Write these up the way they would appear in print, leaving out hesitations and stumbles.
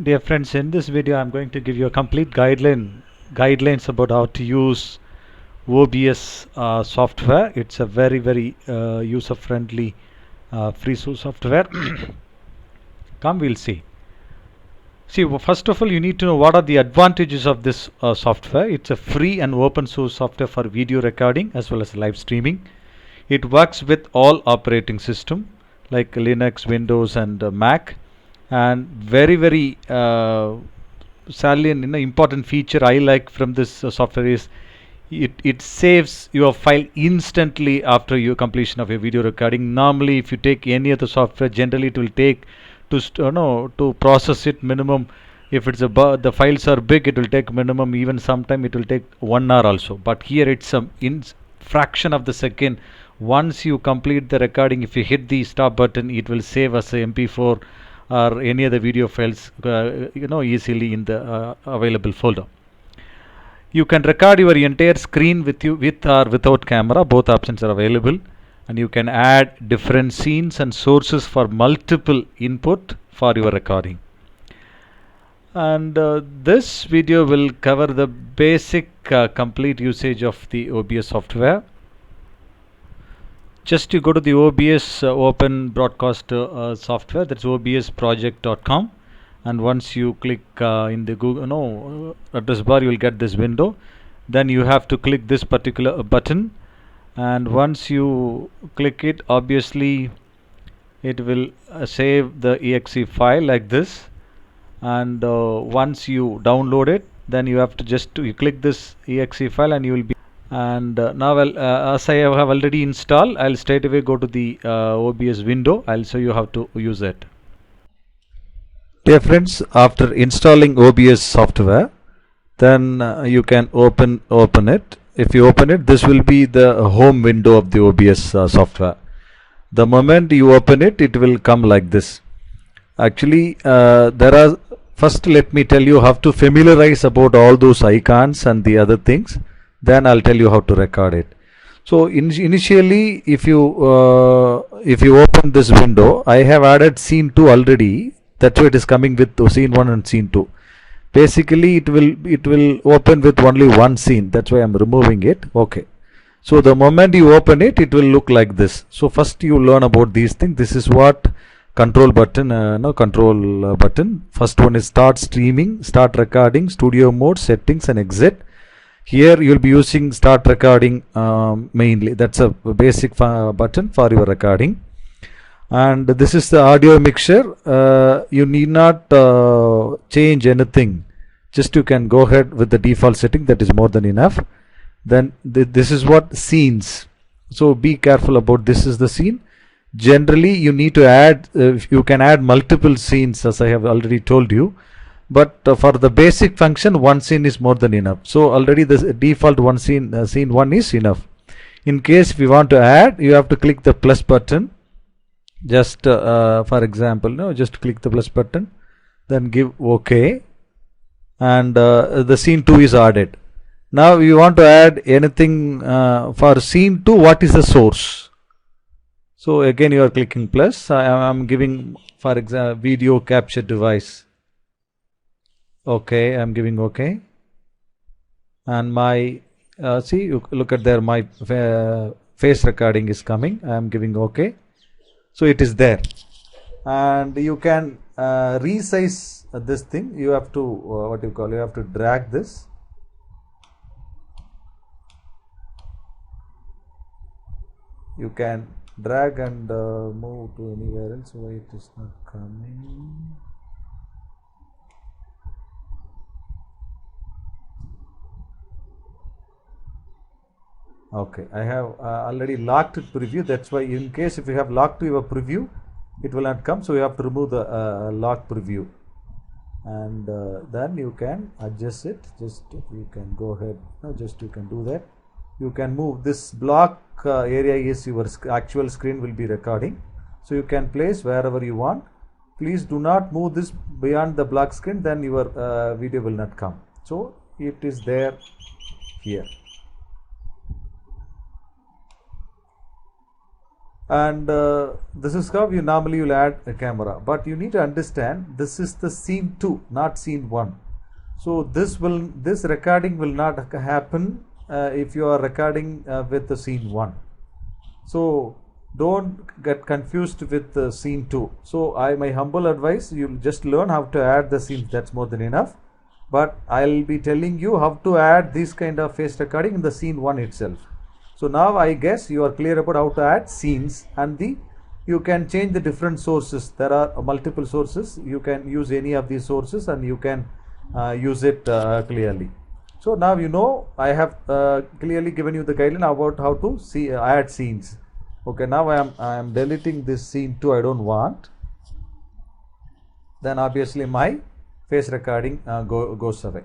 Dear friends, in this video I'm going to give you a complete guidelines about how to use OBS software. It's a very user friendly free source software. Come, we'll see. First of all, you need to know what are the advantages of this software. It's a free and open source software for video recording as well as live streaming. It works with all operating system like Linux, Windows and Mac. And very salient important feature I like from this software is it saves your file instantly after your completion of your video recording. Normally if you take any other software, generally it will take to process it minimum, if it's the files are big, it will take minimum, even sometime it will take 1 hour also. But here it's some in fraction of the second. Once you complete the recording, if you hit the stop button, it will save as a MP4 or any other video files easily in the available folder. You can record your entire screen with or without camera. Both options are available, and you can add different scenes and sources for multiple input for your recording. And this video will cover the basic complete usage of the OBS software. Just you go to the OBS open broadcast software, that's obsproject.com, and once you click in the Google address bar, you will get this window. Then you have to click this particular button, and once you click it, obviously it will save the exe file like this. And once you download it, then you have to you click this exe file and you will be. And now as I have already installed, I'll straight away go to the OBS window. I'll show you how to use it. Dear friends, after installing OBS software, then you can open it. If you open it, this will be the home window of the OBS software. The moment you open it, it will come like this. Actually first let me tell you how to familiarize about all those icons and the other things. Then I'll tell you how to record it. So initially, if you open this window, I have added scene 2 already. That's why it is coming with scene 1 and scene 2. Basically it will open with only one scene. That's why I'm removing it. Okay. So the moment you open it, it will look like this. So first you learn about these things. This is what control button, button. First one is start streaming, start recording, studio mode, settings and exit. Here you will be using start recording mainly. That's a basic button for your recording. And this is the audio mixture. You need not change anything. Just you can go ahead with the default setting. That is more than enough. Then this is what scenes. So be careful about this is the scene. Generally you need to add, you can add multiple scenes as I have already told you. But for the basic function, one scene is more than enough. So already the default one scene, scene 1 is enough. In case if you want to add, you have to click the plus button. Just for example, just click the plus button, then give OK, and the scene 2 is added. Now you want to add anything for scene 2, what is the source? So again you are clicking plus. I am giving, for example, video capture device. Okay, I'm giving OK, and my see, you look at there, my face recording is coming. I am giving OK, so it is there. And you can resize this thing. You have to you have to drag this. You can drag and move to anywhere else. Why it is not coming? Okay, I have already locked preview. That's why in case if you have locked your preview, it will not come. So you have to remove the lock preview, and then you can adjust it. Just you can go ahead. Just you can do that. You can move this block area is your actual screen will be recording. So you can place wherever you want. Please do not move this beyond the block screen. Then your video will not come. So it is there here. And this is how you normally will add a camera, but you need to understand this is the scene 2, not scene 1. So this recording will not happen if you are recording with the scene 1. So don't get confused with the scene 2. So my humble advice, you'll just learn how to add the scenes, that's more than enough. But I'll be telling you how to add this kind of face recording in the scene 1 itself. So now I guess you are clear about how to add scenes, and you can change the different sources. There are multiple sources. You can use any of these sources and you can use it clearly. So now you know I have clearly given you the guideline about how to add scenes. Okay, now I am deleting this scene 2. I don't want. Then obviously my face recording goes away.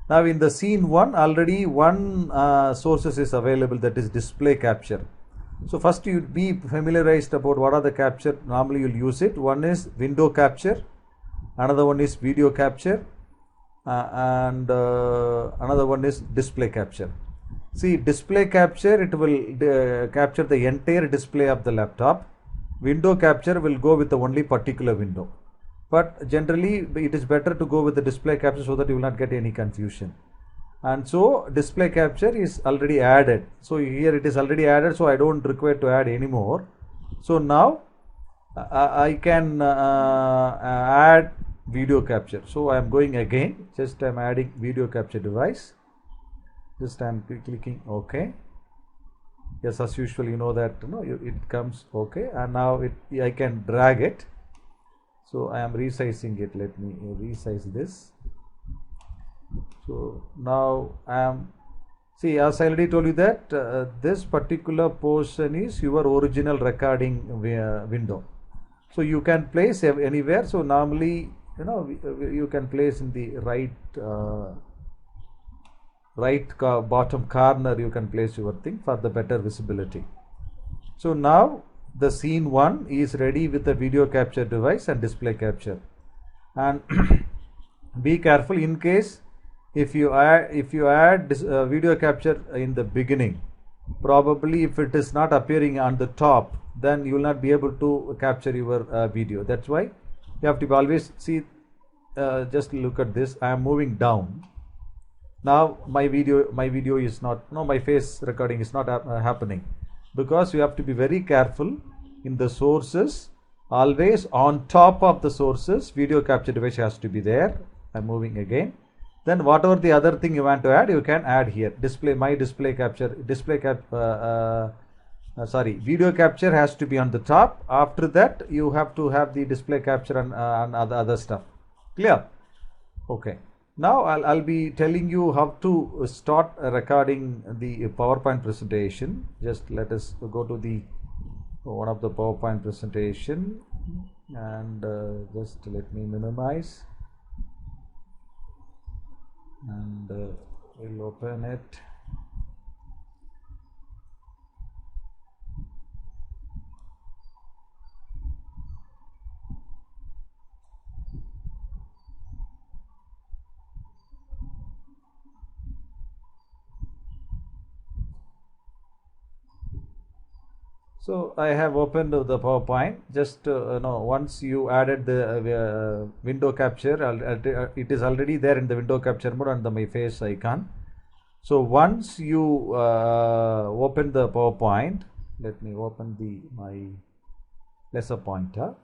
Now in the scene 1 already one sources is available, that is display capture. So first you be familiarized about what are the capture normally you'll use it. One is window capture, another one is video capture, and another one is display capture. See, display capture, it will capture the entire display of the laptop. Window capture will go with the only particular window. But generally it is better to go with the display capture so that you will not get any confusion. And so display capture is already added. So here it is already added, so I don't require to add any more. So now I can add video capture. So I am going again, just I am adding video capture device. Just I am clicking OK. Yes, as usual, you know that it comes OK, and now I can drag it. So I am resizing it. Let me resize this. So now I am, see, as I already told you that this particular portion is your original recording window. So you can place anywhere. So normally you can place in the right bottom corner, you can place your thing for the better visibility. So now the scene 1 is ready with the video capture device and display capture. And be careful in case if you add this video capture in the beginning, probably if it is not appearing on the top, then you will not be able to capture your video. That's why you have to always see, just look at this. I am moving down. Now my video is not, my face recording is not happening, because you have to be very careful in the sources. Always on top of the sources, video capture device has to be there. I'm moving again. Then whatever the other thing you want to add, you can add here. Video capture has to be on the top. After that, you have to have the display capture and other stuff. Clear? Okay. Now I'll be telling you how to start recording the PowerPoint presentation. Just let us go to the one of the PowerPoint presentation, and just let me minimize, and we'll open it. So I have opened the PowerPoint. Just once you added the window capture, it is already there in the window capture mode under my face icon. So once you open the PowerPoint, let me open my lesser pointer,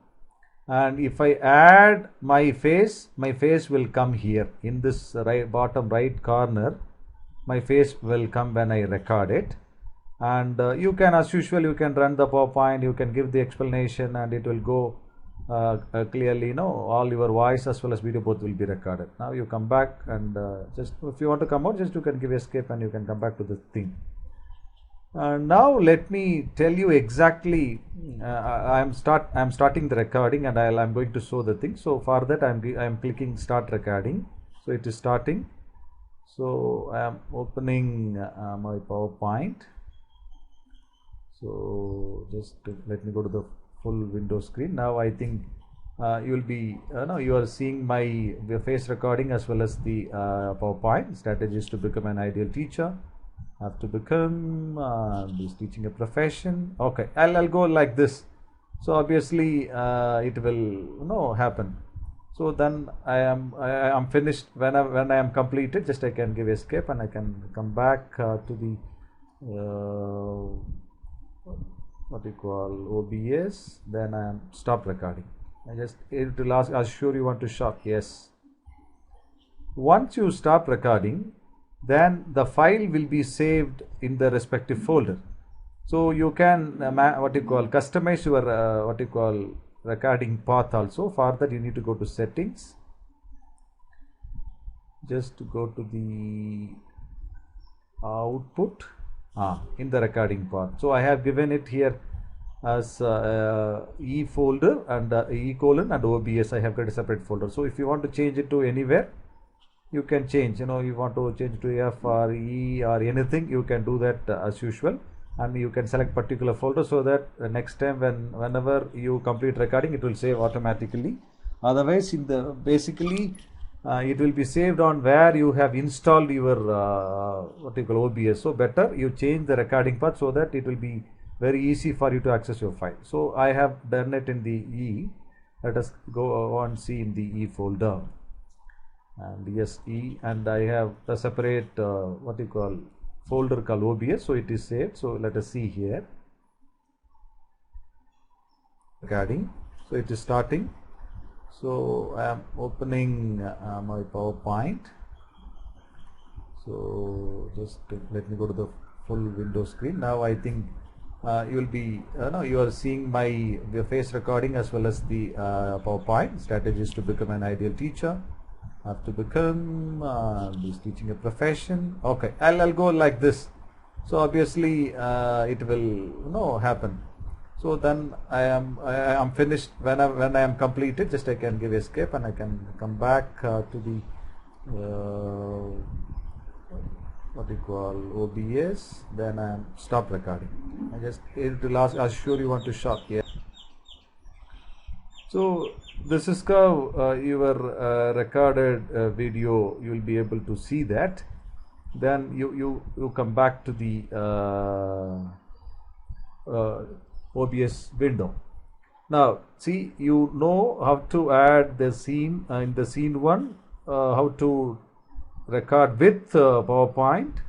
and if I add my face will come here in this bottom right corner. My face will come when I record it. And you can, as usual, you can run the PowerPoint, you can give the explanation, and it will go clearly, all your voice as well as video both will be recorded. Now you come back, and just if you want to come out, just you can give escape and you can come back to the thing. Now let me tell you exactly, I am starting the recording, and I'm going to show the thing. So for that I am clicking start recording. So it is starting. So I am opening my PowerPoint. So just let me go to the full window screen. Now I think you will be you are seeing my face recording as well as the PowerPoint strategies to become an ideal teacher. have to become is teaching a profession. Okay, I'll go like this. So obviously it will happen. So then I am finished. When I am completed, just I can give escape and I can come back to the what you call OBS. Then I am stop recording. It will ask, are you sure you want to stop? Yes. Once you stop recording, then the file will be saved in the respective folder. So you can customize your recording path also. For that you need to go to settings. Just to go to the output in the recording path. So I have given it here as E folder and E colon and OBS. I have got a separate folder. So if you want to change it to anywhere, you can change. You want to change to F or E or anything, you can do that as usual, and you can select particular folder so that next time whenever you complete recording, it will save automatically. Otherwise, basically it will be saved on where you have installed your OBS. So better you change the recording path so that it will be very easy for you to access your file. So I have done it in the E. Let us go on see in the E folder. And yes, E, and I have a separate folder called OBS, so it is saved. So let us see here recording. So it is starting. So I am opening my PowerPoint. So just let me go to the full window screen. Now I think you will be you are seeing my face recording as well as the PowerPoint strategies to become an ideal teacher. Have to become is teaching a profession. Okay, I'll go like this. So obviously it will happen. So then I am finished. When I am completed, just I can give escape and I can come back to the OBS. Then I am stop recording. It will ask, are you sure you want to stop? Yes. So this is how your recorded video, you will be able to see that. Then you come back to the OBS window. Now see, you know how to add the scene in the scene one, how to record with PowerPoint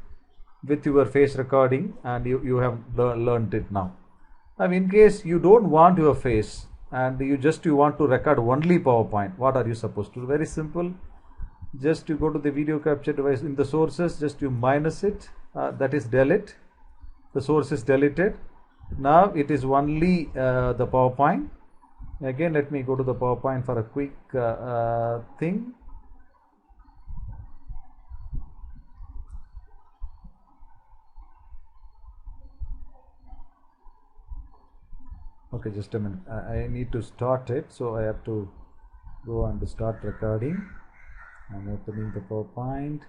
with your face recording, and you have learned it now. Now in case you don't want your face and you want to record only PowerPoint, what are you supposed to do? Very simple. Just you go to the video capture device in the sources, just you minus it, that is delete. The source is deleted. Now it is only the PowerPoint. Again, let me go to the PowerPoint for a quick thing. Okay, just a minute. I need to start it, so I have to go and start recording. I'm opening the PowerPoint,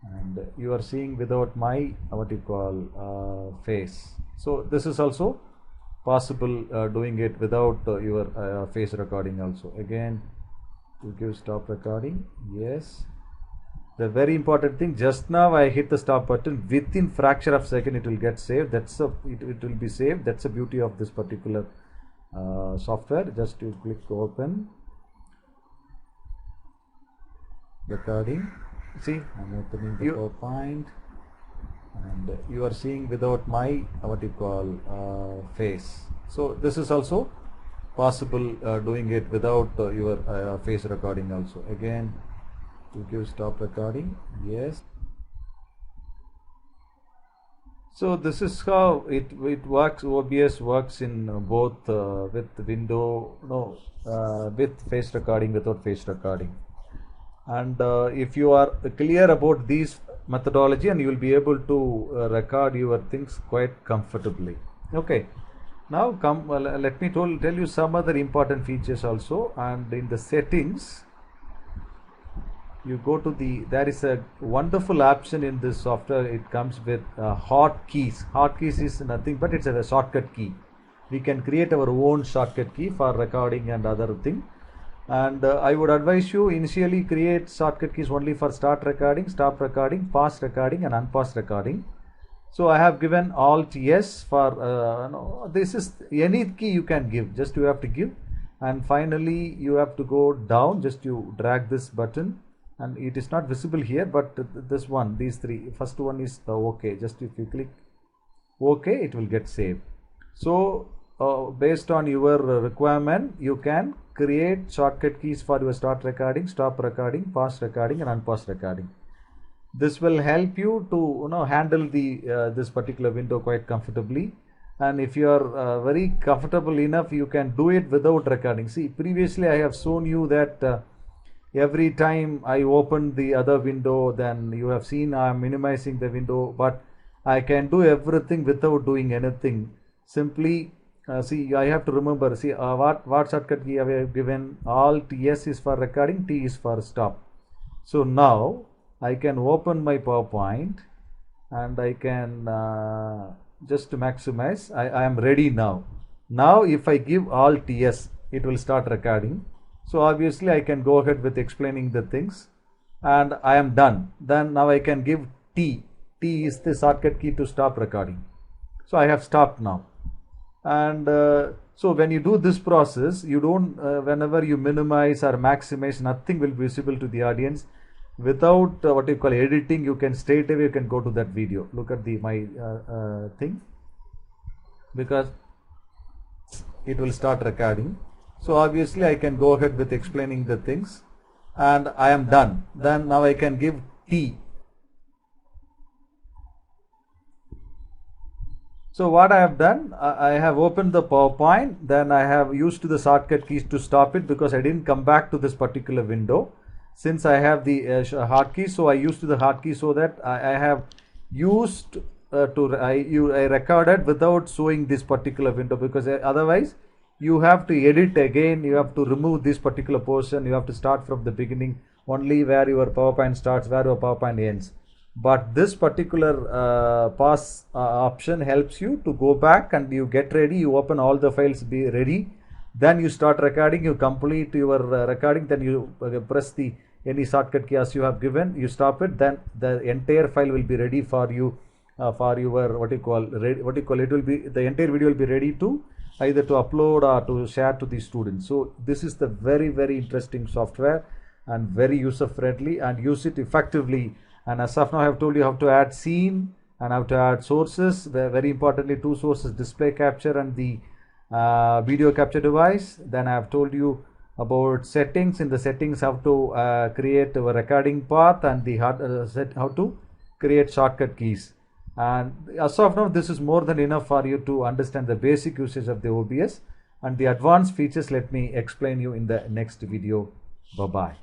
and you are seeing without my face. So this is also possible, doing it without your face recording also. Again, you give stop recording. Yes. The very important thing, just now I hit the stop button, within fraction of a second it will get saved. It will be saved. That's the beauty of this particular software. Just you click open recording. See, I'm opening the PowerPoint, and you are seeing without my face. So this is also possible, doing it without your face recording also. Again, to give stop recording. Yes. So this is how it works. OBS works in both with with face recording, without face recording. And if you are clear about these methodology, and you will be able to record your things quite comfortably. Okay. Now let me tell you some other important features also. And in the settings, you go to there is a wonderful option in this software. It comes with hotkeys. Hotkeys is nothing but it's a shortcut key. We can create our own shortcut key for recording and other thing. And I would advise you initially create shortcut keys only for start recording, stop recording, pause recording and unpause recording. So I have given Alt S for no, this is any key you can give, just you have to give. And finally you have to go down, just you drag this button, and it is not visible here, but this one, these three, first one is OK. Just if you click OK, it will get saved. So based on your requirement, you can create shortcut keys for your start recording, stop recording, pause recording and unpause recording. This will help you to handle the this particular window quite comfortably. And if you are very comfortable enough, you can do it without recording. See, previously I have shown you that every time I open the other window, then you have seen I am minimizing the window, but I can do everything without doing anything. Simply see, I have to remember, see what shortcut key I have given. Alt S is for recording, T is for stop. So now I can open my PowerPoint and I can just to maximize, I am ready now. Now if I give Alt S, it will start recording. So obviously I can go ahead with explaining the things, and I am done. Then now I can give T. T is the shortcut key to stop recording. So I have stopped now. And so when you do this process, you don't whenever you minimize or maximize, nothing will be visible to the audience. Without what you call editing, you can straight away you can go to that video. Look at the my thing, because it will start recording. So obviously I can go ahead with explaining the things, and I am done. Then now I can give T. So what I have done, I have opened the PowerPoint, then I have used the shortcut keys to stop it, because I didn't come back to this particular window. Since I have the hotkey, so I used the hotkey, so that I have used I recorded without showing this particular window, because otherwise you have to edit again, you have to remove this particular portion, you have to start from the beginning, only where your PowerPoint starts, where your PowerPoint ends. But this particular pause option helps you to go back and you get ready, you open all the files, be ready. Then you start recording, you complete your recording, then you press the any shortcut key as you have given, you stop it, then the entire file will be ready for you for your what you call it will be, the entire video will be ready to either to upload or to share to the students. So this is the very interesting software and very user friendly, and use it effectively. And as of now I have told you how to add scene and how to add sources, very importantly two sources, display capture and the video capture device. Then I have told you about settings. In the settings, how to create a recording path, and the how to create shortcut keys. And as of now, this is more than enough for you to understand the basic usage of the OBS, and the advanced features let me explain you in the next video. Bye bye.